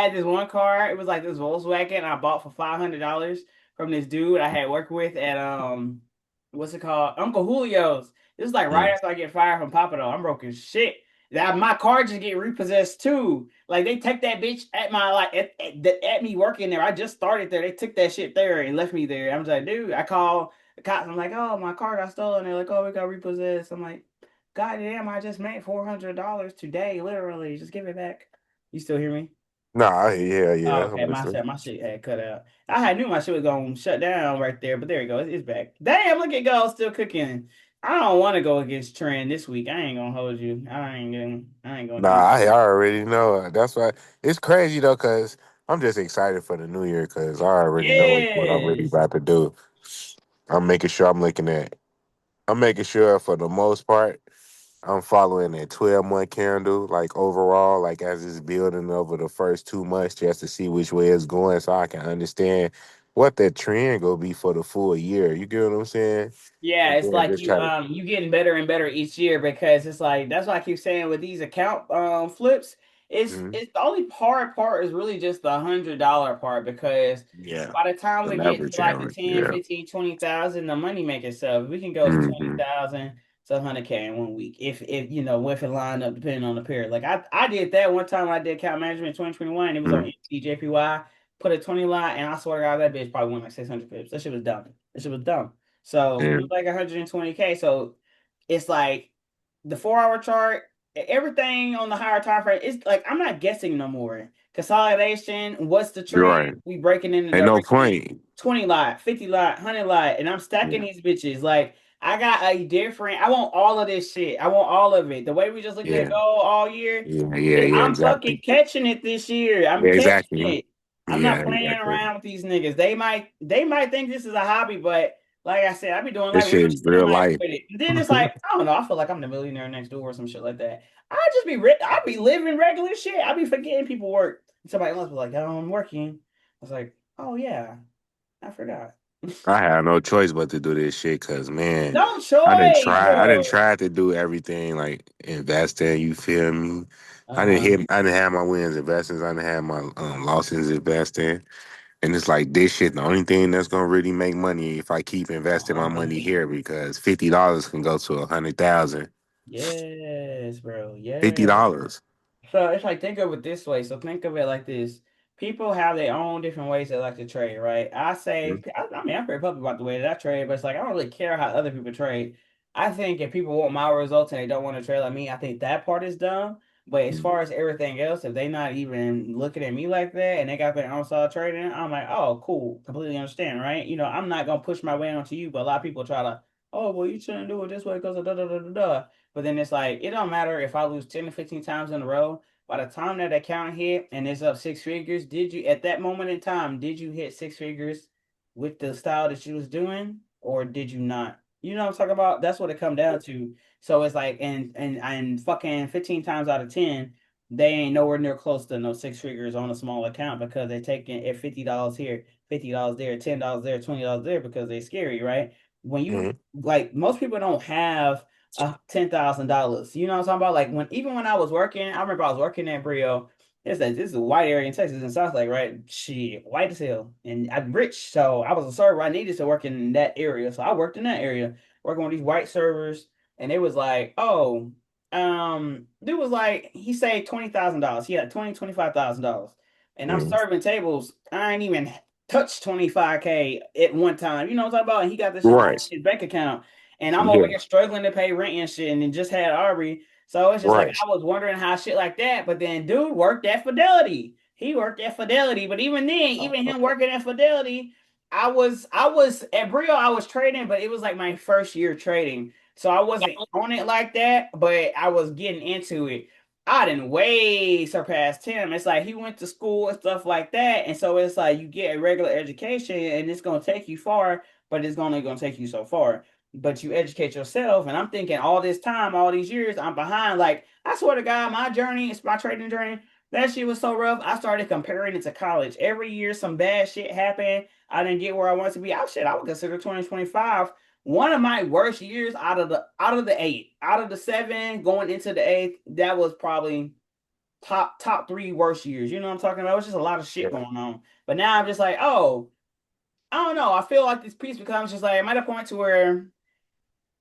had this one car. It was like this Volkswagen I bought for $500 from this dude I had worked with at what's it called? Uncle Julio's. This is like right Mm. after I get fired from Papa though. I'm broke as shit. That my car just get repossessed too. Like they take that bitch at my like at me working there. I just started there. They took that shit there and left me there. I'm just like, dude, I call the cops. I'm like, oh, my car got stolen. They're like, oh, we got repossessed. I'm like, God damn, I just made $400 today, literally. Just give it back. You still hear me? Nah, yeah, Oh, I'm okay, listening. my shit had cut out. I had knew my shit was gonna shut down right there, but there you go. It's back. Damn, look at go still cooking. I don't want to go against trend this week. I ain't gonna hold you. I ain't gonna Nah, do that. I already know. That's why it's crazy though, cause I'm just excited for the new year, cause I already know what I'm really Yes. about to do. I'm making sure I'm looking at. I'm making sure for the most part, I'm following a 12-month candle, like overall, like as it's building over the first 2 months, just to see which way it's going, so I can understand what that trend gonna be for the full year. You get what I'm saying? Yeah, And it's then like just try to. you getting better and better each year because it's like that's why I keep saying with these account flips, Mhm. it's the only hard part is really just the $100 part because Yeah, by the time the we get to leverage like the element. 10, Yeah. 15, 20,000, the money making stuff, we can go to Hmm. 20,000 to 100K in 1 week if you know if it line up depending on the period. Like I did that one time when I did account management in 2021. It was on Hmm. MTJPY, put a 20 line, and I swear to God that bitch probably went like 600 pips. That shit was dumb. That shit was dumb. So it Yeah. was like 120K. So it's like the 4 hour chart, everything on the higher time frame. It's like I'm not guessing no more. Consolidation, what's the You're trend? right. We breaking in the Ain't no direction. point. 20 lot, 50 lot, 100 lot, and I'm stacking Yeah. these bitches. Like I got a different. I want all of this shit. I want all of it. The way we just looked at Yeah. gold all year. Yeah. I'm fucking Exactly. catching it this year. I'm Yeah. catching Exactly. it. I'm not Yeah. playing Exactly. around with these niggas. They might think this is a hobby, but like I said, I be doing This like real shit is shit in real life life. with it. And then it's like, I don't know, I feel like I'm the millionaire next door or some shit like that. I be living regular shit. I be forgetting people work. Somebody else be like, oh, I'm working. I was like, oh yeah, I forgot. I had no choice but to do this shit because man, No choice. I didn't try to do everything like investing, you feel me? Uh-huh. I didn't have my wins investing, I didn't have my losses investing. And it's like this shit, the only thing that's gonna really make money if I keep investing my money Uh-huh. here because $50 can go to 100,000. Yes, bro. Fifty Yes. dollars. So it's like think of it this way. So think of it like this. People have their own different ways they like to trade, right? I mean, I'm pretty public about the way that I trade, but it's like I don't really care how other people trade. I think if people want my results and they don't want to trade like me, I think that part is dumb. But as far as everything else, if they not even looking at me like that and they got their own style trading, I'm like, oh, cool, completely understand, right? You know, I'm not gonna push my way onto you, but a lot of people try to, oh, well, you shouldn't do it this way because of da da da da da. But then it's like it don't matter if I lose 10 to 15 times in a row. By the time that account hit and it's up six figures, did you at that moment in time, did you hit six figures with the style that you was doing, or did you not? You know what I'm talking about? That's what it come down to. So it's like and fucking 15 times out of 10, they ain't nowhere near close to no six figures on a small account because they taking at $50 here, $50 there, $10 there, $20 there because they scary, right? When you Mm-hmm. like most people don't have $10,000. You know what I'm talking about? Like when I was working, I remember I was working at Brio. This is a white area in Texas in South Lake, right? Shit, white as hell. And I'm rich, so I was a server. I needed to work in that area. So I worked in that area, working with these white servers, and it was like, oh, dude was like, he saved $20,000. He had 25,000. And I'm Mm-hmm. serving tables. I ain't even touched 25K at one time. You know what I'm talking about? And he got this shit Right. sitting in his bank account. And I'm over Yeah. here struggling to pay rent and shit, and then just had Aubrey. So it's just like Right. I was wondering how shit like that. But then dude worked at Fidelity. He worked at Fidelity. But even then, even him working at Fidelity, I was at Brio, I was trading, but it was like my first year trading. So I wasn't on it like that, but I was getting into it. I didn't way surpassed him. It's like he went to school and stuff like that. And so it's like you get a regular education and it's gonna take you far, but it's only gonna take you so far. But you educate yourself, and I'm thinking all this time, all these years, I'm behind. Like, I swear to God, my journey, it's my trading journey. That shit was so rough. I started comparing it to college. Every year, some bad shit happened. I didn't get where I wanted to be. I would consider 2025 one of my worst years out of the eight, out of the seven, going into the eighth. That was probably top three worst years. You know what I'm talking about? It was just a lot of shit Yeah. going on. But now I'm just like, oh, I don't know. I feel like this piece becomes just like I'm at a point to where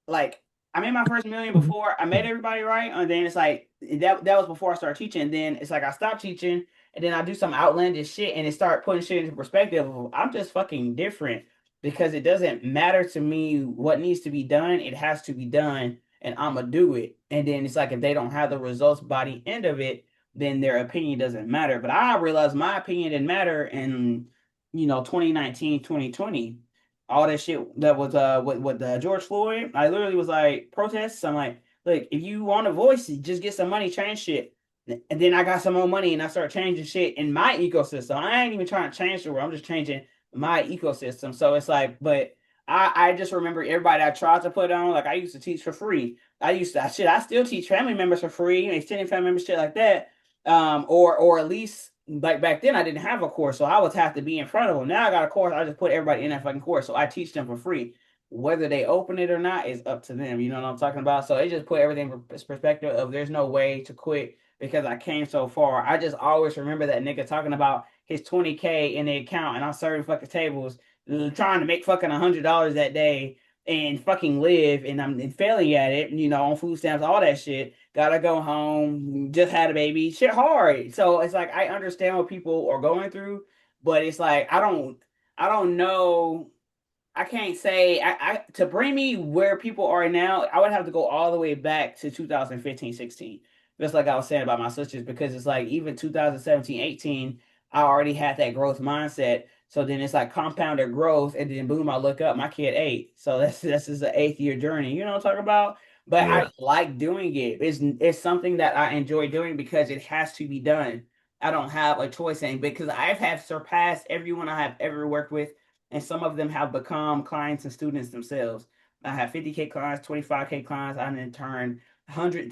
like I made my first million before I made everybody right, and then it's like that was before I started teaching. And then it's like I stopped teaching, and then I do some outlandish shit, and it start putting shit into perspective. I'm just fucking different because it doesn't matter to me what needs to be done. It has to be done, and I'ma do it. And then it's like if they don't have the results by the end of it, then their opinion doesn't matter. But I realized my opinion didn't matter in 2019, 2020, all that shit that was with George Floyd. I literally was like protests. I'm like, look, if you want a voice, just get some money, change shit. And then I got some more money and I start changing shit in my ecosystem. I ain't even trying to change the world. I'm just changing my ecosystem. So it's like, but I just remember everybody I tried to put on. Like I used to teach for free. I still teach family members for free, extended family members, shit like that. Or at least like back then I didn't have a course, so I would have to be in front of them. Now I got a course, I just put everybody in that fucking course, so I teach them for free. Whether they open it or not is up to them. You know what I'm talking about? So it just put everything in perspective of there's no way to quit because I came so far. I just always remember that nigga talking about his 20K in the account, and I'm serving fucking tables, trying to make fucking $100 that day and fucking live, and I'm failing at it, on food stamps, all that shit. Gotta go home, just had a baby, shit hard. So it's like I understand what people are going through, but it's like I don't know. I can't say I to bring me where people are now, I would have to go all the way back to 2015, 16. Just like I was saying about my sisters, because it's like even 2017, 18, I already had that growth mindset. So then it's like compounded growth, and then boom, I look up, my kid 8. So that's just an 8th year journey. You know what I'm talking about? But I Yeah. like doing it. It's something that I enjoy doing because it has to be done. I don't have a choice in because I've have surpassed everyone I have ever worked with, and some of them have become clients and students themselves. I have 50K clients, 25K clients. I in turn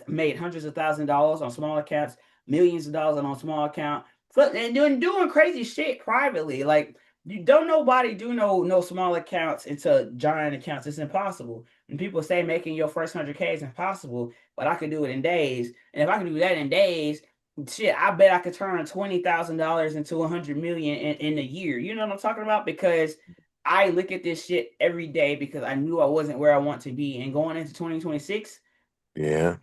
made hundreds of $1,000s on small accounts, millions of dollars on small account, and doing crazy shit privately. Like you don't nobody do no small accounts into giant accounts. It's impossible. And people say making your first 100K is impossible, but I could do it in days. And if I can do that in days, shit, I bet I could turn $20,000 into 100 million in a year. You know what I'm talking about? Because I look at this shit every day because I knew I wasn't where I want to be. And going into 2026, Yeah.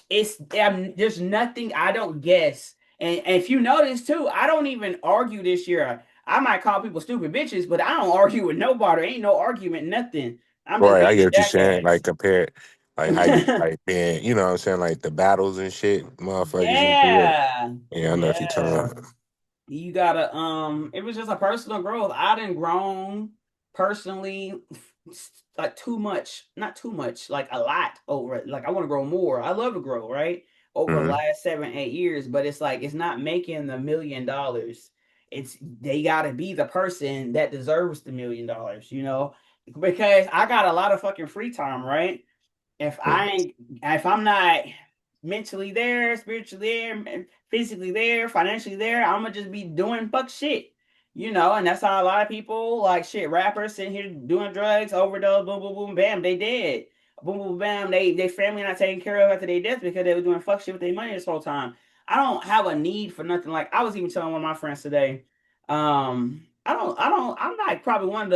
there's nothing I don't guess. And if you notice too, I don't even argue this year. I might call people stupid bitches, but I don't argue with nobody. Ain't no argument, nothing. I'm just Right. I being get a what you're saying. jackass. Like compare like how you like being, you know what I'm saying, like the battles and shit, motherfuckers used to do. Yeah. Yeah, I know what you're talking Yeah. about. You gotta it was just a personal growth. I didn't grown personally like too much, not too much, like a lot over it. Like I want to grow more. I love to grow, right? Over the Hmm. last 7, 8 years, but it's like it's not making the $1 million. It's they gotta be the person that deserves the $1 million, because I got a lot of fucking free time, right? If I'm not mentally there, spiritually there, physically there, financially there, I'm gonna just be doing fuck shit. And that's how a lot of people like shit, rappers sitting here doing drugs, overdose, boom, boom, boom, bam, they dead. Boom, boom, bam, they family not taken care of after they death because they were doing fuck shit with their money this whole time. I don't have a need for nothing. Like I was even telling one of my friends today, I'm like probably one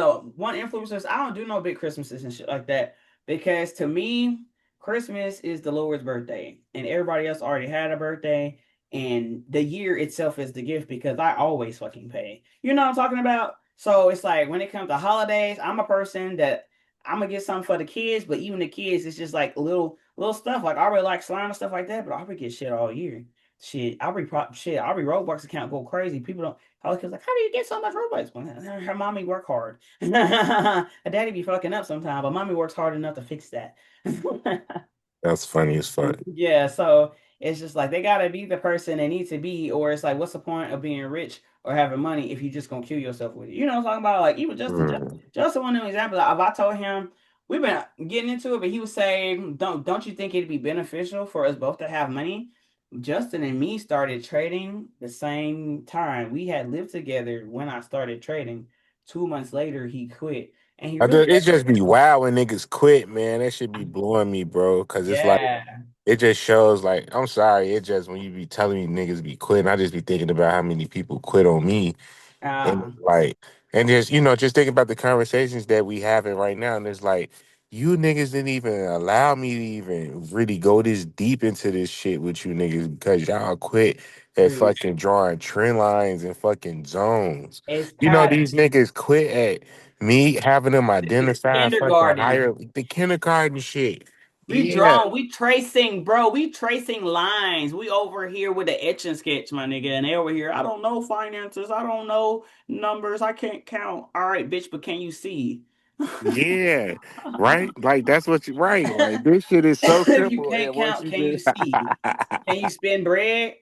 influencers. I don't do no big Christmases and shit like that. Because to me, Christmas is the Lord's birthday, and everybody else already had a birthday, and the year itself is the gift because I always fucking pay. You know what I'm talking about? So it's like when it comes to holidays, I'm a person that I'm gonna get something for the kids, but even the kids, it's just like little stuff. Like I really like slime and stuff like that, but I already get shit all year. I'll be Roblox account go crazy. People don't. I was like, how do you get so much Robux? Well, her mommy work hard. Her daddy be fucking up sometimes, but mommy works hard enough to fix that. That's funny as fuck. Yeah, so it's just like they gotta be the person they need to be, or it's like, what's the point of being rich or having money if you just gonna kill yourself with it? You know what I'm talking about? Like even Justin, Mm. Justin one of them examples. If I told him we've been getting into it, but he was saying, don't you think it'd be beneficial for us both to have money? Justin and me started trading the same time. We had lived together when I started trading. 2 months later, he quit. and he really It does. just be wild when niggas quit, man. That should be blowing me, bro. Cause it's like Yeah. it just shows like I'm sorry. It just when you be telling me niggas be quitting, I just be thinking about how many people quit on me. And Uh, like, and just just think about the conversations that we having right now, and it's like you niggas didn't even allow me to even really go this deep into this shit with you niggas because y'all quit at dude, fucking drawing trend lines and fucking zones. it's These pattern. niggas quit at me having them This is identify fucking kindergarten. higher the kindergarten shit. We Yeah, drawing, we tracing, bro. We tracing lines. We over here with the etch and sketch, my nigga, and they over here. I don't know finances. I don't know numbers. I can't count. All right, bitch, but can you see? yeah, right. Like that's what you right. Like this shit is so If you simple, can't and once count, you can you get see? Can you spend bread?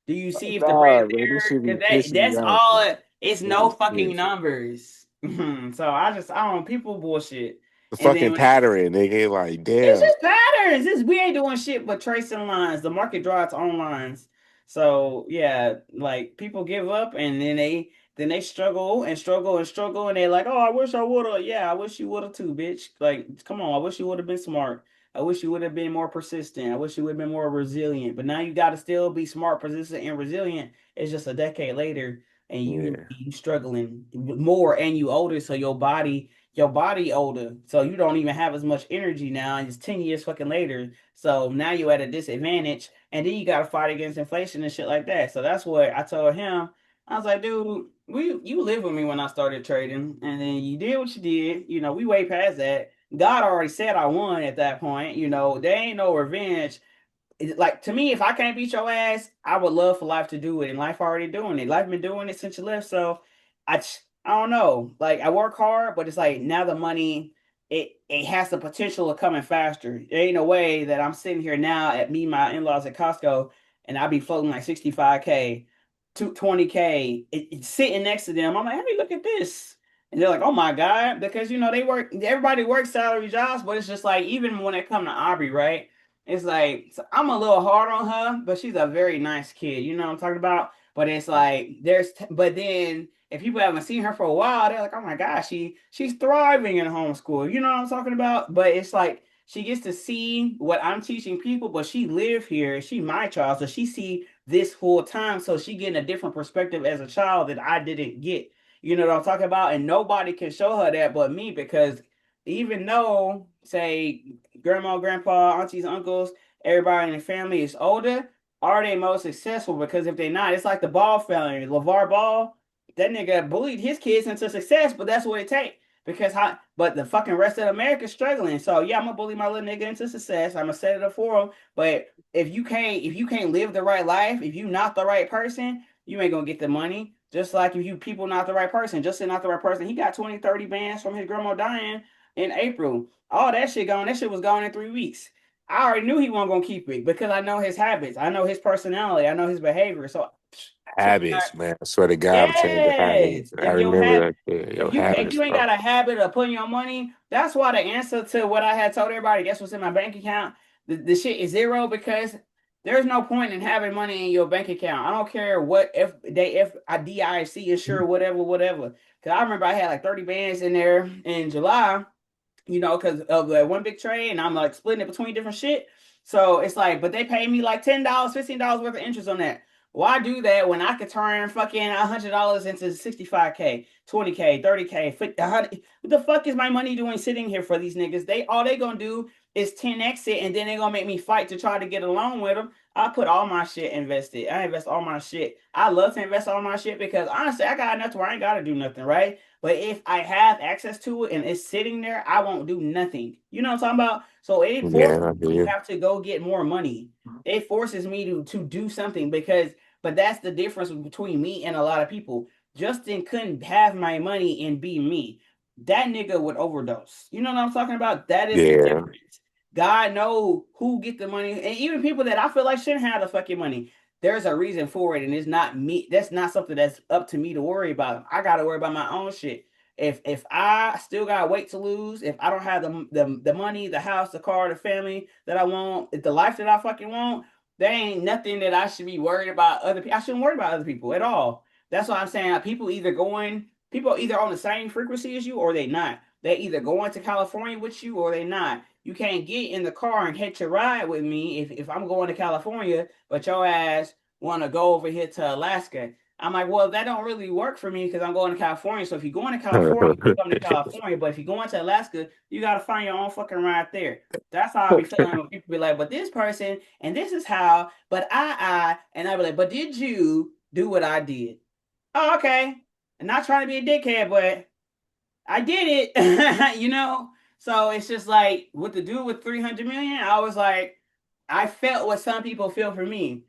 Do you see if the nah, bread man, this there? should be Because pissing me that's off, bro. all. It's This no is fucking shit. numbers. So I don't people bullshit. The And then fucking when it pattern, nigga. Like, it's damn. just patterns. We ain't doing shit but tracing lines. The market draws its own lines. So yeah, like people give up and then they struggle and struggle and struggle and they like, oh, I wish I would have. Yeah, I wish you would have too, bitch. Like, come on, I wish you would have been smart. I wish you would have been more persistent. I wish you would have been more resilient. But now you got to still be smart, persistent, and resilient. It's just a decade later, and Yeah, you struggling more, and you older, so your body older, so you don't even have as much energy now, and it's 10 years fucking later. So now you're at a disadvantage, and then you gotta fight against inflation and shit like that. So that's what I told him. I was like, dude, you lived with me when I started trading, and then you did what you did. We way past that. God already said I won at that point. There ain't no revenge. Like, to me, if I can't beat your ass, I would love for life to do it, and life already doing it. Life been doing it since you left, so I don't know. Like, I work hard, but it's like now the money it has the potential of coming faster. There ain't no way that I'm sitting here now at me my in laws at Costco and I'll be floating like 65K, 20K, it's sitting next to them. I'm like, hey, look at this. And they're like, oh my God, because everybody works salary jobs, but it's just like, even when it come to Aubrey, right? It's like, so I'm a little hard on her, but she's a very nice kid. You know what I'm talking about? But it's like, but then if people haven't seen her for a while, they're like, oh my gosh, she's thriving in homeschool. You know what I'm talking about? But it's like, she gets to see what I'm teaching people, but she live here. She my child, so she see this full time. So she getting a different perspective as a child that I didn't get. You know what I'm talking about? And nobody can show her that but me, because even though, say, grandma, grandpa, aunties, uncles, everybody in the family is older, are they most successful? Because if they're not, it's like the Ball family. LeVar Ball, that nigga bullied his kids into success, but that's what it takes. But the fucking rest of America is struggling. So yeah, I'm gonna bully my little nigga into success. I'm gonna set it up for him. But if you can't live the right life, if you not the right person, you ain't gonna get the money. Just like if you people not the right person, Justin not the right person. He got 20, 30 bands from his grandma dying in April. All that shit gone. That shit was gone in 3 weeks. I already knew he wasn't gonna keep it because I know his habits, I know his personality, I know his behavior. So change habits, man. I swear to God, I'm changing habits. Yes. I remember that shit. Your If habits, you ain't bro. got a habit of putting your money, that's why the answer to what I had told everybody, guess what's in my bank account? The shit is zero, because there's no point in having money in your bank account. I don't care what if I DIC insure whatever, whatever. Cause I remember I had like 30 bands in there in July, because of the one big trade, and I'm like splitting it between different shit. So it's like, but they pay me like $10, $15 worth of interest on that. Why do that when I could turn fucking $100 into 65K, 20K, 30K, 50, 100? What the fuck is my money doing sitting here for these niggas? All they gonna do is 10x it, and then they gonna make me fight to try to get along with them. I put all my shit invested. I invest all my shit. I love to invest all my shit because honestly, I got enough to where I ain't gotta do nothing, right? But if I have access to it and it's sitting there, I won't do nothing. You know what I'm talking about? So it Yeah, forces I me to do. have to go get more money. It forces me to do something, but that's the difference between me and a lot of people. Justin couldn't have my money and be me. That nigga would overdose. You know what I'm talking about? That is the Yeah, difference. God know who get the money, and even people that I feel like shouldn't have the fucking money. There's a reason for it, and it's not me. That's not something that's up to me to worry about. I got to worry about my own shit. If I still got weight to lose, if I don't have the money, the house, the car, the family that I want, the life that I fucking want, there ain't nothing that I should be worried about other people. I shouldn't worry about other people at all. That's why I'm saying people either on the same frequency as you or they not. they either going to California with you or they not. You can't get in the car and hitch a ride with me if I'm going to California, but your ass want to go over here to Alaska. I'm like, well, that don't really work for me because I'm going to California. So if you're going to California, you come to California. But if you're going to Alaska, you got to find your own fucking ride there. That's how I be feeling when people be like, but this person, and this is how, but and I be like, but did you do what I did? Oh, okay. I'm not trying to be a dickhead, but I did it, you know? So it's just like with the dude with 300 million, I was like, I felt what some people feel for me.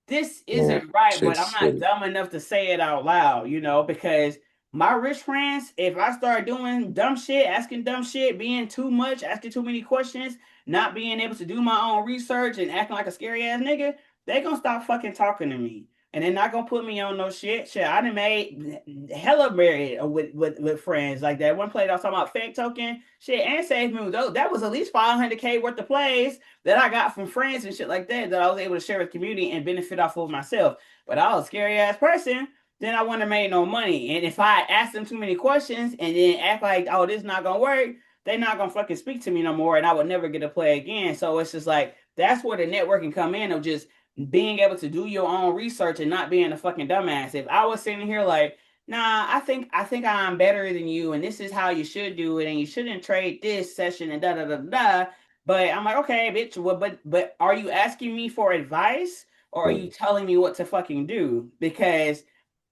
This Yeah, isn't right, but shit's I'm not sick. dumb enough to say it out loud, you know, because my rich friends, if I start doing dumb shit, asking dumb shit, being too much, asking too many questions, not being able to do my own research and acting like a scary ass nigga, they gonna stop fucking talking to me. And they're not gonna put me on no shit. Shit, I done made hella married with friends like that. One play that I was talking about fake token shit and save me. That was at least 500K worth of plays that I got from friends and shit like that that I was able to share with the community and benefit off of myself. But I was a scary ass person. Then I wouldn't have made no money. And if I asked them too many questions and then act like, oh, this is not gonna work, they're not gonna fucking speak to me no more, and I would never get to play again. So it's just like that's where the networking come in of just being able to do your own research and not being a fucking dumbass. If I was sitting here like, nah, I think I'm better than you, and this is how you should do it, and you shouldn't trade this session and da da da da. But I'm like, okay, bitch, well, but are you asking me for advice or are you telling me what to fucking do? Because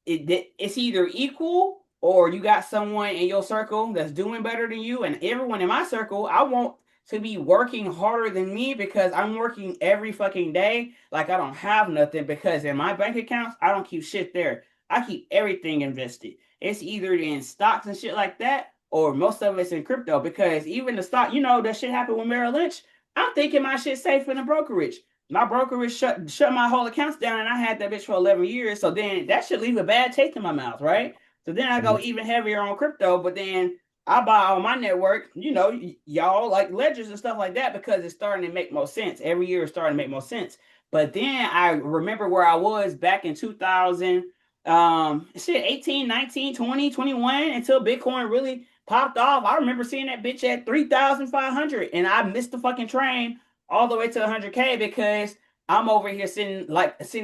it's either equal or you got someone in your circle that's doing better than you, and everyone in my circle, I want to be working harder than me because I'm working every fucking day like I don't have nothing because in my bank accounts I don't keep shit there. I keep everything invested. It's either in stocks and shit like that or most of it's in crypto because even the stock, you know, that shit happened with Merrill Lynch. I'm thinking my shit's safe in the brokerage. My brokerage shut my whole accounts down, and I had that bitch for 11 years. So then that should leave a bad taste in my mouth, right? So then I go even heavier on crypto, but then I buy all my network, you know, y'all like ledgers and stuff like that because it's starting to make more sense. Every year it's starting to make more sense. But then I remember where I was back in 2000, shit, 18, 19, 20, 21 until Bitcoin really popped off. I remember seeing that bitch at 3,500 and I missed the fucking train all the way to 100K because I'm over here sitting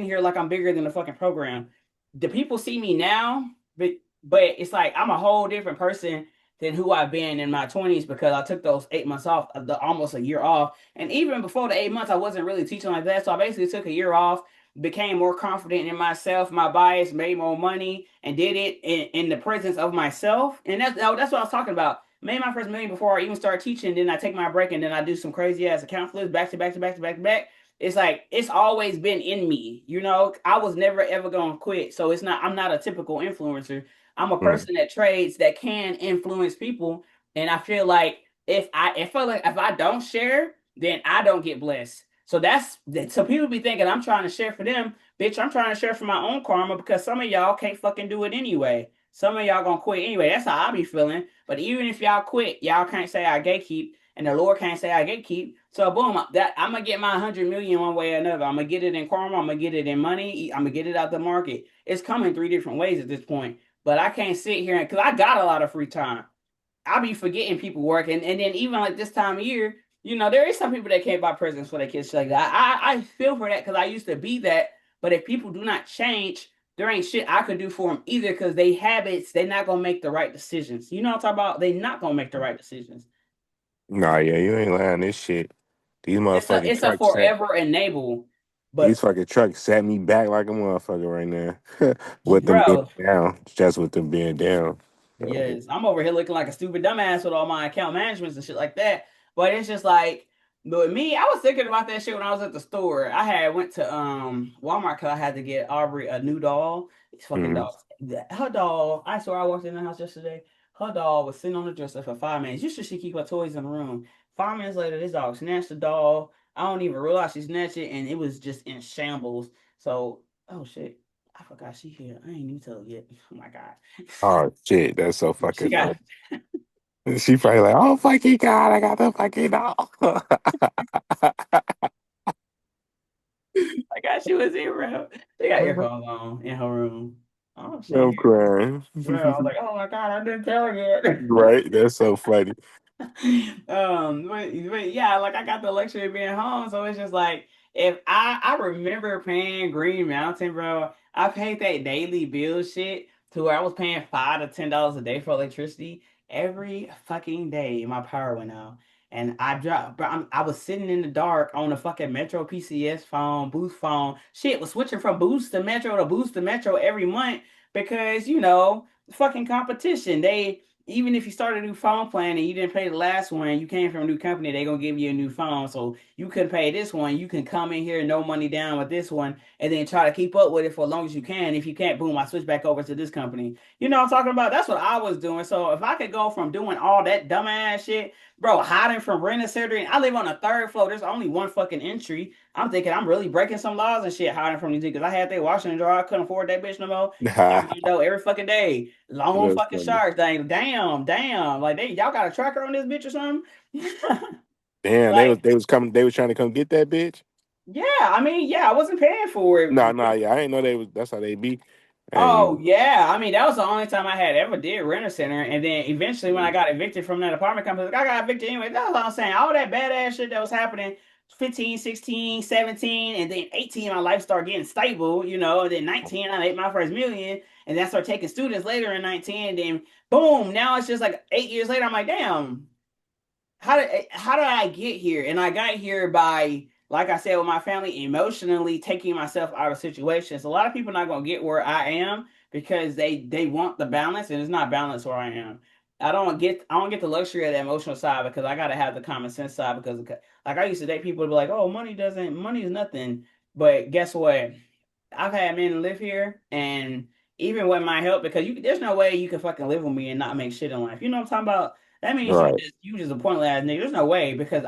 here like I'm bigger than the fucking program. The people see me now, but it's like I'm a whole different person than who I've been in my 20s because I took those 8 months off, almost a year off. And even before the 8 months, I wasn't really teaching like that. So I basically took a year off, became more confident in myself, my bias, made more money, and did it in the presence of myself. And that's what I was talking about. Made my first million before I even started teaching. Then I take my break and then I do some crazy ass account flips back to back to back to back to back. It's like it's always been in me, you know. I was never ever gonna quit. So it's not. I'm not a typical influencer. I'm a Mm. person that trades that can influence people, and I feel like if I don't share, then I don't get blessed. So so people be thinking I'm trying to share for them, bitch. I'm trying to share for my own karma because some of y'all can't fucking do it anyway. Some of y'all gonna quit anyway. That's how I be feeling. But even if y'all quit, y'all can't say I gatekeep, and the Lord can't say I gatekeep. So boom, that I'm gonna get my 100 million one way or another. I'm gonna get it in karma. I'm gonna get it in money. I'm gonna get it out the market. It's coming three different ways at this point. But I can't sit here because I got a lot of free time. I be forgetting people work, and then even like this time of year, you know, there is some people that can't buy presents for their kids like that. I feel for that because I used to be that. But if people do not change, there ain't shit I could do for them either because they habits, they're not gonna make the right decisions. You know what I'm talking about? They not gonna make the right decisions. Nah, yeah, you ain't lying. This shit, these motherfucking It's a trucks set, forever enable. these But fucking trucks set me back like a motherfucker right now. With them being bro, down, just with them being down. yes, I'm over here looking like a stupid dumbass with all my account managements and shit like that. But it's just like, but with me, I was thinking about that shit when I was at the store. I had went to Walmart because I had to get Aubrey a new doll. These fucking Mm-hmm. dolls. Her doll. I swear I walked in the house yesterday. Her doll was sitting on the dresser for 5 minutes. Usually she keep her toys in the room. 5 minutes later, this dog snatched the doll. I don't even realize she snatched it, and it was just in shambles. So, oh shit. I forgot she here. I ain't even tell her yet. Oh my god. Oh shit, that's so She fucking got funny. She probably like, oh fucking god, I got the fucking dog. I got she was in bro. She got earphones on in her room. Oh shit. I'm crying. Bro, I was like, oh my God, I didn't tell her yet. Right? That's so funny. But yeah, like I got the luxury of being home, so it's just like if I remember paying Green Mountain, bro, I paid that daily bill shit to where I was paying $5 to $10 a day for electricity every fucking day. My power went out, and I dropped. Bro, I was sitting in the dark on a fucking Metro PCS phone, Boost phone. Shit was switching from Boost to Metro to Boost to Metro every month because fucking competition. They even if you start a new phone plan and you didn't pay the last one, you came from a new company, they're gonna give you a new phone. So you could pay this one, you can come in here no money down with this one, and then try to keep up with it for as long as you can. If you can't, boom, I switch back over to this company. You know what I'm talking about? That's what I was doing. So if I could go from doing all that dumbass shit, bro, hiding from rent and I live on the third floor. There's only one fucking entry. I'm thinking I'm really breaking some laws and shit hiding from these niggas. I had that washing and dryer, I couldn't afford that bitch no more. Out the window every fucking day. Long That's fucking funny. sharks thing. Damn, damn. Like y'all got a tracker on this bitch or something? Damn, they was Like, they was coming. They was trying to come get that bitch. yeah, I mean, yeah, I wasn't paying for No, it. no, yeah, I didn't know they was. That's how they be. Oh And yeah, I mean that was the only time I had ever did rent a center, and then eventually when I got evicted from that apartment complex, I got evicted anyway. That's what I'm saying. All that badass shit that was happening, 15, 16, 17, and then 18, my life started getting stable, and then 19, I made my first million, and then I started taking students later in 19, and then boom, now it's just like 8 years later, I'm like, damn, how did I get here? And I got here by, like I said, with my family, emotionally taking myself out of situations. A lot of people are not gonna get where I am because they want the balance, and it's not balance where I am. I don't get the luxury of the emotional side because I gotta have the common sense side because like I used to date people to be like, oh, money is nothing. But guess what? I've had men live here, and even with my help, because there's no way you can fucking live with me and not make shit in life. You know what I'm talking about? That means you right, just you just a pointless ass nigga. There's no way because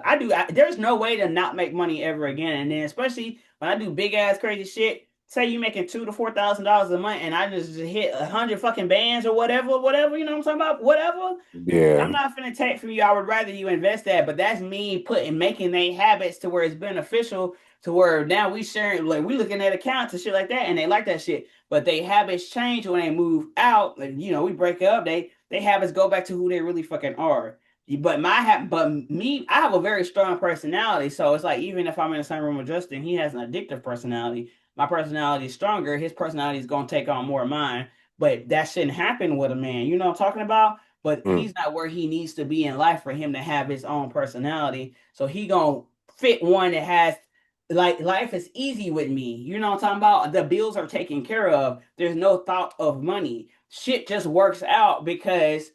there's no way to not make money ever again. And then especially when I do big ass crazy shit. Say you making $2,000 to $4,000 a month, and I just hit 100 fucking bands or whatever. You know what I'm talking about? Whatever. I'm yeah, not finna take from you. I would rather you invest that, but that's me making they habits to where it's beneficial to where now we sharing like we looking at accounts and shit like that, and they like that shit. But they habits change when they move out. Like, we break up. They habits go back to who they really fucking are. But me, I have a very strong personality. So it's like even if I'm in the same room with Justin, he has an addictive personality. My personality is stronger. His personality is gonna take on more of mine. But that shouldn't happen with a man. You know what I'm talking about? But mm, he's not where he needs to be in life for him to have his own personality. So he gonna fit one that has like life is easy with me. You know what I'm talking about? The bills are taken care of. There's no thought of money. Shit just works out because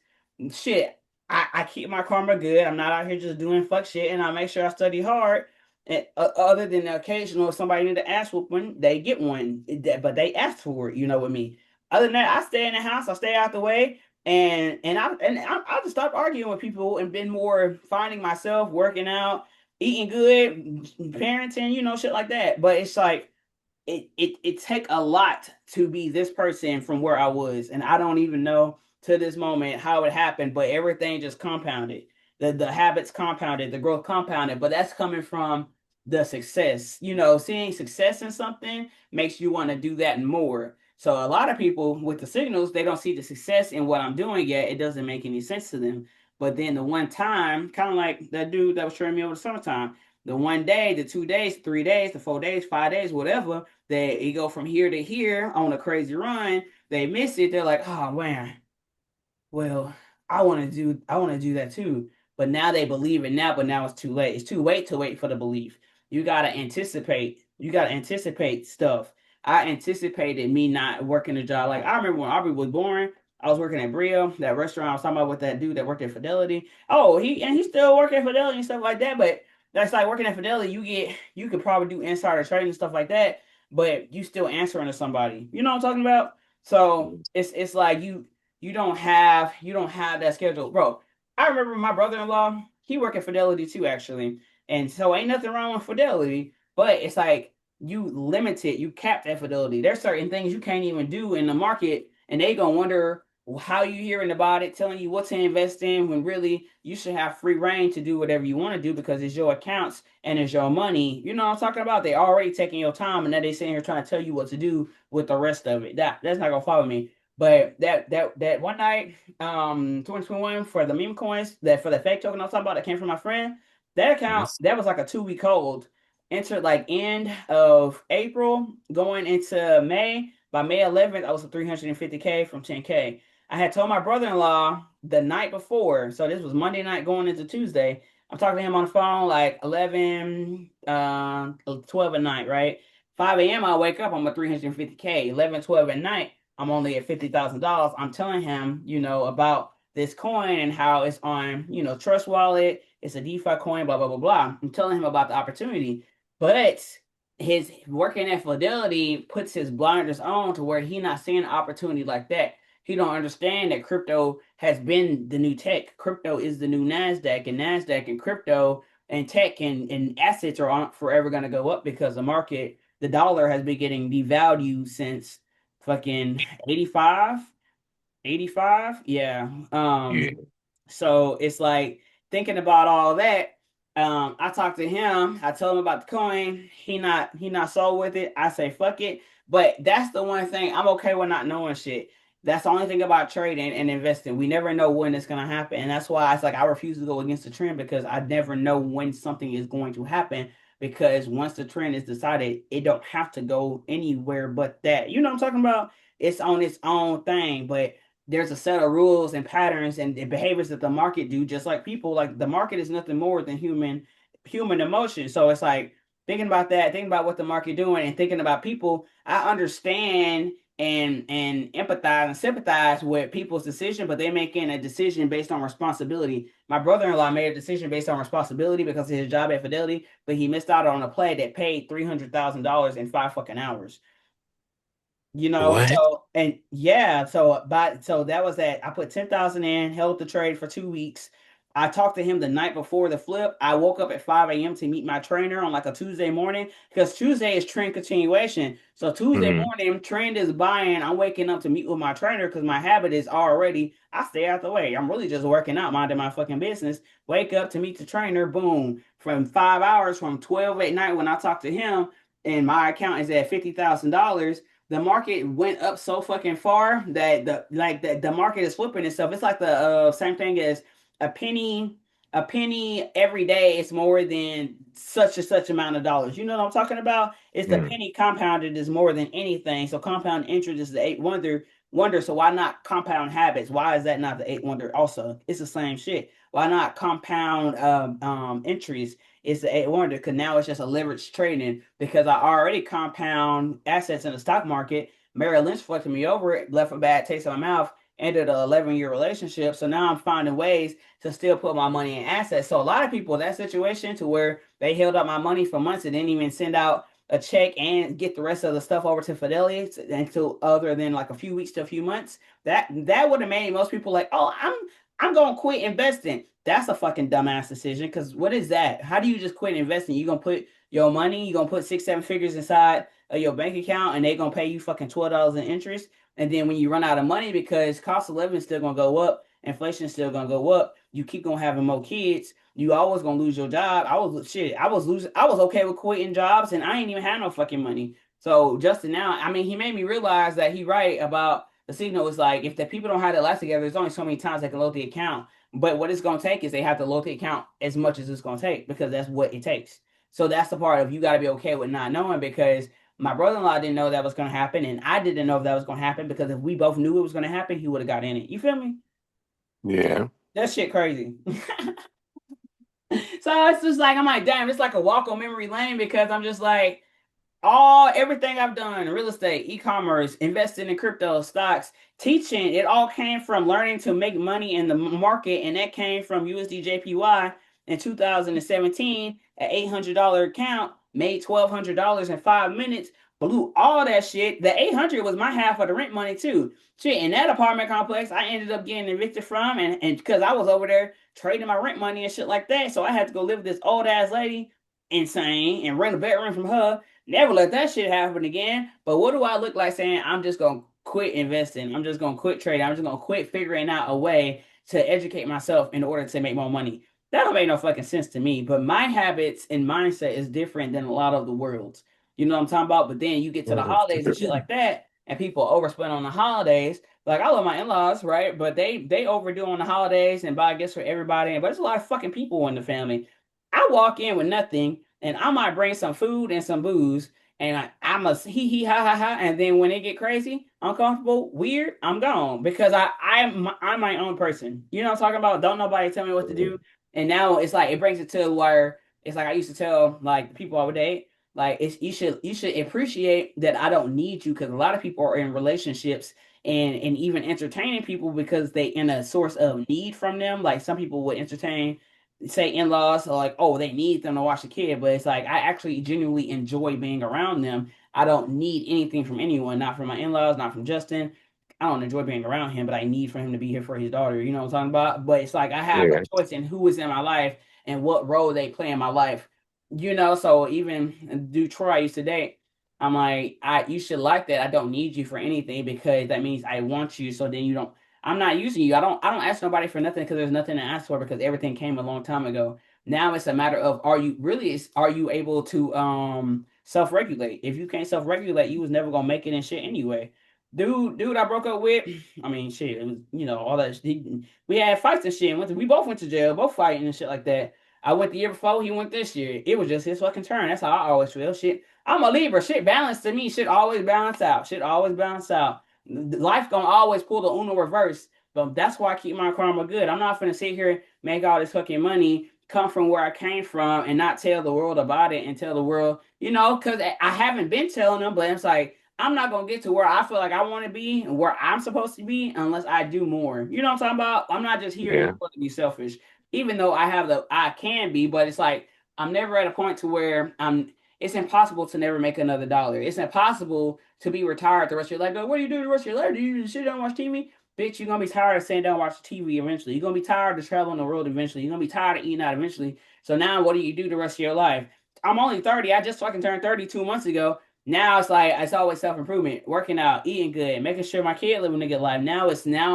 shit. I keep my karma good. I'm not out here just doing fuck shit, and I make sure I study hard. And other than the occasional somebody need to ask for one, they get one, but they ask for it. With me. Other than that, I stay in the house. I stay out the way. I just stopped arguing with people and been more finding myself, working out, eating good, parenting, shit like that. But it's like it take a lot to be this person from where I was, and I don't even know to this moment how it happened, but everything just compounded. The habits compounded, the growth compounded, but that's coming from the success. Seeing success in something makes you want to do that more. So a lot of people with the signals, they don't see the success in what I'm doing yet. It doesn't make any sense to them. But then the one time, kind of like that dude that was training me over the summertime, the one day, the 2 days, 3 days, the 4 days, 5 days, whatever, they go from here to here on a crazy run. They miss it. They're like, oh man, well, I want to do that too. But now they believe it now, but now it's too late. It's too late to wait for the belief. You gotta anticipate. You gotta anticipate stuff. I anticipated me not working a job. Like I remember when Aubrey was born, I was working at Brio, that restaurant I was talking about with that dude that worked at Fidelity. Oh, he's still working at Fidelity and stuff like that. But that's like working at Fidelity, you could probably do insider trading and stuff like that, but you still answering to somebody. You know what I'm talking about? So it's like you don't have that schedule, bro. I remember my brother-in-law. He worked at Fidelity too, actually, and so ain't nothing wrong with Fidelity, but it's like you limit it, you cap that Fidelity. There's certain things you can't even do in the market, and they gonna wonder. how you hearing about it, telling you what to invest in when really you should have free reign to do whatever you want to do because it's your accounts and it's your money. You know what I'm talking about? They already taking your time and now they sitting here trying to tell you what to do with the rest of it. That's not gonna follow me. But that one night, 2021 for the meme coins, that for the fake token I was talking about that came from my friend, that account Yes. that was like a 2 week hold. Entered like end of April, going into May. By May 11th, I was at 350K from 10K. I had told my brother-in-law the night before, so this was Monday night going into Tuesday. I'm talking to him on the phone like 11, 12 at night, right? 5 a.m. I wake up, I'm at 350K. 11, 12 at night, I'm only at $50,000. I'm telling him, about this coin and how it's on, Trust Wallet. It's a DeFi coin, blah, blah, blah, blah. I'm telling him about the opportunity. But his working at Fidelity puts his blinders on to where he not seeing an opportunity like that. He don't understand that crypto has been the new tech. Crypto is the new Nasdaq, and Nasdaq and crypto and tech and assets are forever going to go up because the dollar has been getting devalued since fucking 85, 85. Yeah. Yeah. So it's like thinking about all that. I talked to him. I told him about the coin. He not sold with it. I say fuck it. But that's the one thing I'm okay with not knowing shit. That's the only thing about trading and investing. We never know when it's gonna happen, and that's why it's like I refuse to go against the trend because I never know when something is going to happen. Because once the trend is decided, it don't have to go anywhere but that. You know what I'm talking about? It's on its own thing, but there's a set of rules and patterns and behaviors that the market do, just like people. Like the market is nothing more than human emotion. So it's like thinking about that, thinking about what the market doing, and thinking about people. I understand and empathize and sympathize with people's decision, but they're making a decision based on responsibility. My brother-in-law made a decision based on responsibility because of his job at Fidelity, but he missed out on a play that paid $300,000 in 5 fucking hours. What? So and yeah, so that was that. I put 10,000 in, held the trade for 2 weeks. I talked to him the night before the flip. I woke up at 5 a.m. to meet my trainer on like a Tuesday morning because Tuesday is trend continuation. So Tuesday Mm. morning, trend is buying. I'm waking up to meet with my trainer because my habit is already I stay out the way. I'm really just working out, minding my fucking business. Wake up to meet the trainer, boom. From 5 hours from 12 at night when I talk to him, and my account is at $50,000. The market went up so fucking far that the market is flipping itself. It's like the same thing as a penny, a penny every day is more than such and such amount of dollars. You know what I'm talking about? It's the Mm. penny compounded is more than anything. So compound interest is the eighth wonder. So why not compound habits? Why is that not the eighth wonder? Also, it's the same shit. Why not compound entries? It's the eighth wonder because now it's just a leverage trading because I already compound assets in the stock market. Merrill Lynch fucked me over it, left a bad taste in my mouth, ended an 11-year relationship. So now I'm finding ways to still put my money in assets. So a lot of people, that situation to where they held up my money for months and didn't even send out a check and get the rest of the stuff over to Fidelity until other than like a few weeks to a few months. That would have made most people like, oh, I'm gonna quit investing. That's a fucking dumbass decision. Because what is that? How do you just quit investing? You gonna put your money? You gonna put 6, 7 figures inside of your bank account, and they gonna pay you fucking $12 in interest? And then when you run out of money because cost of living is still gonna go up, inflation is still gonna go up. You keep gonna having more kids. You always gonna lose your job. I was losing. I was okay with quitting jobs, and I ain't even had no fucking money. So Justin, now, I mean, he made me realize that he right about the signal is like if the people don't have their life together, there's only so many times they can load the account. But what it's gonna take is they have to load the account as much as it's gonna take because that's what it takes. So that's the part of you got to be okay with not knowing because my brother-in-law didn't know that was going to happen, and I didn't know if that was going to happen because if we both knew it was going to happen, he would have got in it. You feel me? Yeah. That shit crazy. So it's just like I'm like, damn, it's like a walk on memory lane because I'm just like, everything I've done, real estate, e-commerce, investing in crypto, stocks, teaching, it all came from learning to make money in the market, and that came from USDJPY in 2017, an $800 account, made $1,200 in 5 minutes, blew all that shit. The 800 was my half of the rent money too. Shit, in that apartment complex, I ended up getting evicted from, and because I was over there trading my rent money and shit like that, so I had to go live with this old ass lady, insane, and rent a bedroom from her. Never let that shit happen again. But what do I look like saying I'm just gonna quit investing. I'm just gonna quit trading. I'm just gonna quit figuring out a way to educate myself in order to make more money. That don't make no fucking sense to me. But my habits and mindset is different than a lot of the world's. You know what I'm talking about? But then you get to the holidays and shit like that, and people overspend on the holidays. Like I love my in-laws, right? But they overdo on the holidays and buy gifts for everybody. But there's a lot of fucking people in the family. I walk in with nothing, and I might bring some food and some booze, and I'm a hee hee ha ha ha. And then when it get crazy, uncomfortable, weird, I'm gone because I'm my own person. You know what I'm talking about? Don't nobody tell me what to do. And now it's like it brings it to where it's like I used to tell like the people I would date, like it's you should appreciate that I don't need you because a lot of people are in relationships and even entertaining people because they in a source of need from them. Like some people would entertain say in-laws like oh they need them to watch the kid, but it's like I actually genuinely enjoy being around them. I don't need anything from anyone, not from my in-laws, not from Justin. I don't enjoy being around him, but I need for him to be here for his daughter. You know what I'm talking about? But it's like I have a Yeah, choice in who is in my life and what role they play in my life. You know, so even Detroit I used to date, I'm like, you should like that. I don't need you for anything because that means I want you. So then you don't. I'm not using you. I don't ask nobody for nothing because there's nothing to ask for because everything came a long time ago. Now it's a matter of are you able to self-regulate? If you can't self-regulate, you was never gonna make it in shit anyway. Dude, I broke up with. I mean, shit. It was all that. We had fights and shit. We both went to jail, both fighting and shit like that. I went the year before. He went this year. It was just his fucking turn. That's how I always feel. Shit. I'm a Libra. Shit balance to me. Shit always balance out. Shit always balance out. Life gonna always pull the Uno reverse. But that's why I keep my karma good. I'm not gonna sit here make all this fucking money, come from where I came from, and not tell the world about it and tell the world, because I haven't been telling them. But it's like I'm not gonna get to where I feel like I want to be and where I'm supposed to be unless I do more. You know what I'm talking about? I'm not just here in this yeah, world to be selfish, even though I can be, but it's like I'm never at a point to where it's impossible to never make another dollar. It's impossible to be retired the rest of your life. Go, what do you do the rest of your life? Do you sit down and watch TV? Bitch, you're gonna be tired of sitting down and watching TV eventually. You're gonna be tired of traveling the world eventually. You're gonna be tired of eating out eventually. So now what do you do the rest of your life? I'm only 30. I just fucking turned 32 months ago. Now it's like it's always self-improvement, working out, eating good, making sure my kid living a good life. Now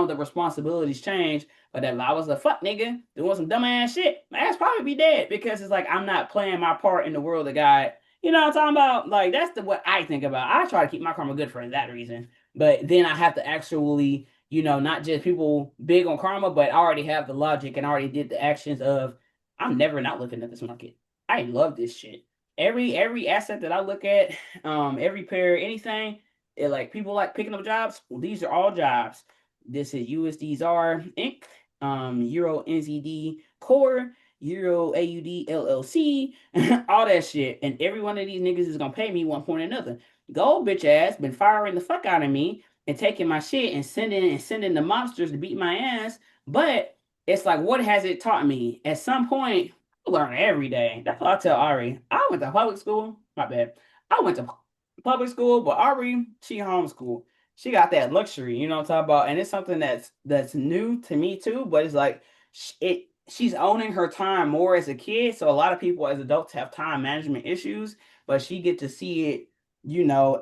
the responsibilities change. But if I was a fuck nigga doing some dumb ass shit, my ass probably be dead because it's like I'm not playing my part in the world of God. You know what I'm talking about? Like that's what I think about. I try to keep my karma good for that reason. But then I have to actually, not just people big on karma, but I already have the logic and already did the actions of I'm never not looking at this market. I love this shit. Every asset that I look at, every pair, anything, like people like picking up jobs. Well, these are all jobs. This is USDZR Inc. Euro NZD Core, Euro AUD LLC, all that shit. And every one of these niggas is gonna pay me one point or another. Gold bitch ass been firing the fuck out of me and taking my shit and sending the mobsters to beat my ass. But it's like, what has it taught me? At some point, I learn every day. That's what I tell Ari. I went to public school. My bad. I went to public school, but Ari, she homeschooled. She got that luxury, you know what I'm talking about? And it's something that's new to me too, but it's like she's owning her time more as a kid. So a lot of people as adults have time management issues, but she get to see it,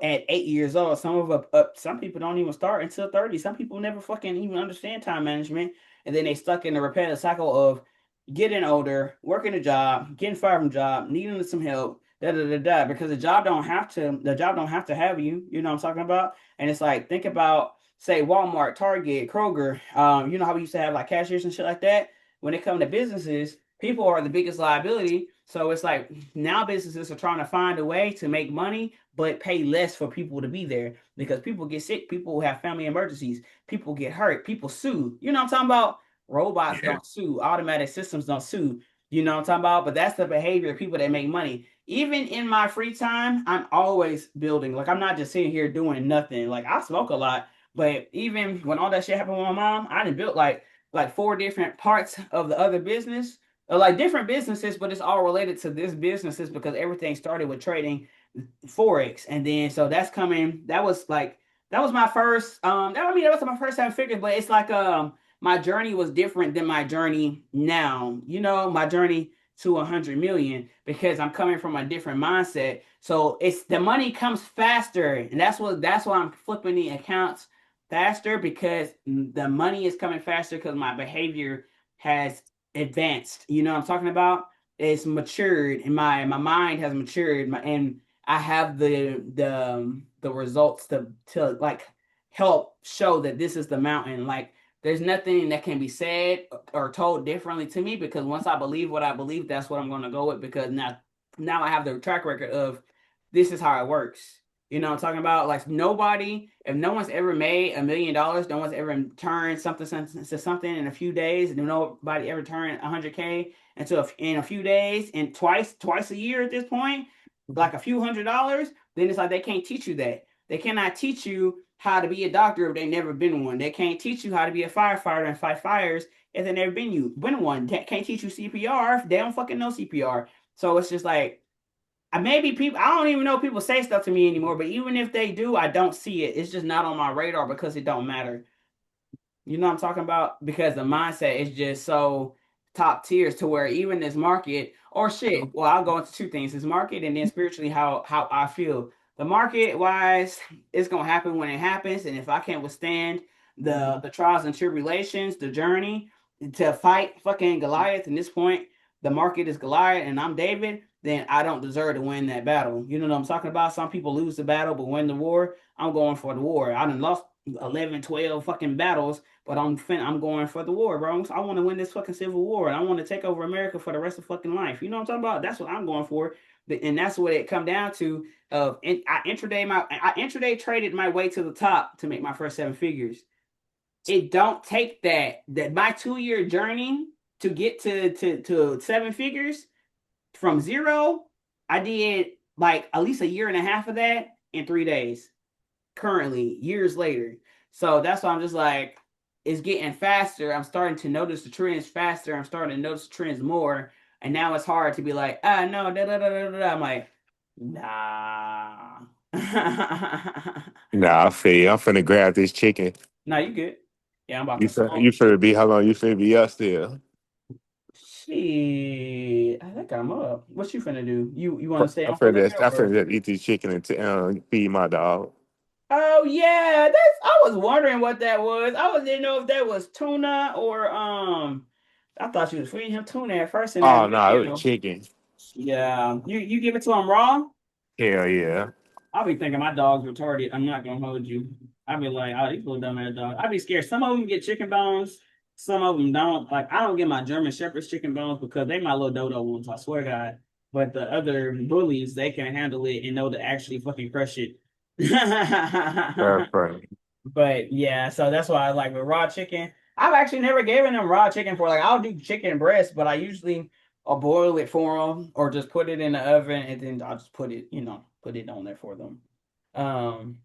at 8 years old. Some people don't even start until 30. Some people never fucking even understand time management, and then they stuck in the repetitive cycle of getting older, working a job, getting fired from a job, needing some help, da da da da. Because the job don't have to have you. You know what I'm talking about? And it's like think about say Walmart, Target, Kroger. You know how we used to have like cashiers and shit like that. When it comes to businesses, people are the biggest liability. So it's like now businesses are trying to find a way to make money but pay less for people to be there because people get sick, people have family emergencies, people get hurt, people sue. You know what I'm talking about? Robots yeah, don't sue, automatic systems don't sue. You know what I'm talking about? But that's the behavior of people that make money. Even in my free time, I'm always building. Like I'm not just sitting here doing nothing. Like I smoke a lot, but even when all that shit happened with my mom, I done built like four different parts of the other business, or like different businesses, but it's all related to this businesses because everything started with trading Forex. And then so that's coming. That was my first that was my first time figures, but it's like my journey was different than my journey now. My journey to 100 million because I'm coming from a different mindset. So it's the money comes faster, and that's why I'm flipping the accounts faster because the money is coming faster because my behavior has advanced. You know what I'm talking about? It's matured, and my mind has matured, and I have the results to like help show that this is the mountain. Like there's nothing that can be said or told differently to me because once I believe what I believe, that's what I'm going to go with because now I have the track record of this is how it works. You know what I'm talking about? Like nobody, if no one's ever made $1 million, no one's ever turned something to something in a few days, and nobody ever turned 100K in a few days, and twice a year at this point, like a few $100s, then it's like they can't teach you that. They cannot teach you how to be a doctor if they never been one. They can't teach you how to be a firefighter and fight fires if they never been one. They can't teach you CPR if they don't fucking know CPR. So it's just like maybe people, I don't even know if people say stuff to me anymore, but even if they do, I don't see it. It's just not on my radar because it don't matter. You know what I'm talking about? Because the mindset is just so top tiers to where even this market or shit. Well, I'll go into two things: this market and then spiritually how I feel. The market wise, it's gonna happen when it happens, and if I can't withstand the trials and tribulations, the journey to fight fucking Goliath. In this point, the market is Goliath, and I'm David. Then I don't deserve to win that battle. You know what I'm talking about? Some people lose the battle but win the war. I'm going for the war. I done lost 11, 12 fucking battles, but I'm going for the war, bro. I want to win this fucking civil war, and I want to take over America for the rest of fucking life. You know what I'm talking about? That's what I'm going for, and that's what it come down to. I intraday traded my way to the top to make my first 7 figures. It don't take that my 2 year journey to get to 7 figures from zero. I did like at least a year and a half of that in 3 days currently, years later. So that's why I'm just like, it's getting faster. I'm starting to notice the trends faster. I'm starting to notice the trends more. And now it's hard to be like, no, da da da da da. I'm like, nah. Nah, I feel you. I'm finna grab this chicken. No, you good. Yeah, I'm about You to finna, smoke. you finna be, how long you finna be up still? Shit, I think I'm up. What you finna do? You want to stay I'm on for a little bit finna, I'm or? finna just eat this chicken and feed my dog. Oh yeah, that's. I was wondering what that was. Didn't know if that was tuna or I thought you was feeding him tuna at first in that Oh, no, it was video. chicken. Yeah, you give it to him raw. Hell yeah. I'll be thinking my dog's retarded. I'm not gonna hold you. I'll be like, oh, these little dumbass dog. I'll be scared. Some of them get chicken bones. Some of them don't. Like I don't get my German Shepherds chicken bones because they my little dodo ones. I swear to God. But the other bullies, they can handle it and know to actually fucking crush it. That's funny. But yeah, so that's why I like with raw chicken. I've actually never given them raw chicken for like I'll do chicken breast, but I usually I'll boil it for them or just put it in the oven and then I'll just put it on there for them. Um,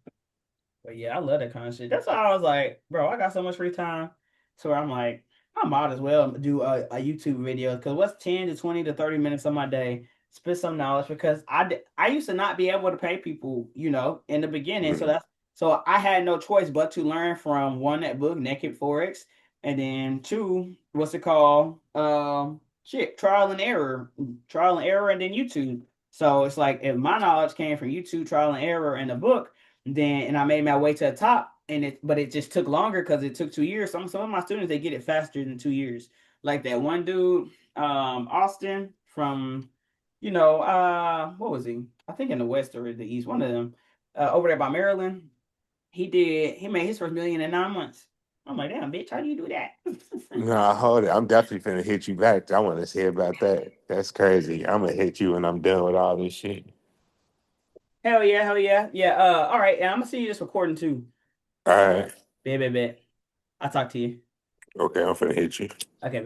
but yeah, I love that kind of shit. That's why I was like, bro, I got so much free time. So I'm like, I might as well do a YouTube video because what's 10 to 20 to 30 minutes of my day, spit some knowledge because I used to not be able to pay people, in the beginning. Mhm. So I had no choice but to learn from one that book, Naked Forex, and then two, what's it called? Trial and error, and then YouTube. So it's like if my knowledge came from YouTube, trial and error, and the book and I made my way to the top, but it just took longer because it took 2 years. Some of my students they get it faster than 2 years. Like that one dude, Austin from, what was he? I think in the West or the East, one of them, over there by Maryland. He made his first million in 9 months. I'm like, damn, bitch, how do you do that? Nah, hold it. I'm definitely finna hit you back. I want to hear about that. That's crazy. I'm gonna hit you when I'm done with all this shit. Hell yeah, hell yeah, yeah. All right, and I'm gonna see you this recording too. All right. Bet, bet, bet. I'll talk to you. Okay, I'm finna hit you. Okay, bet.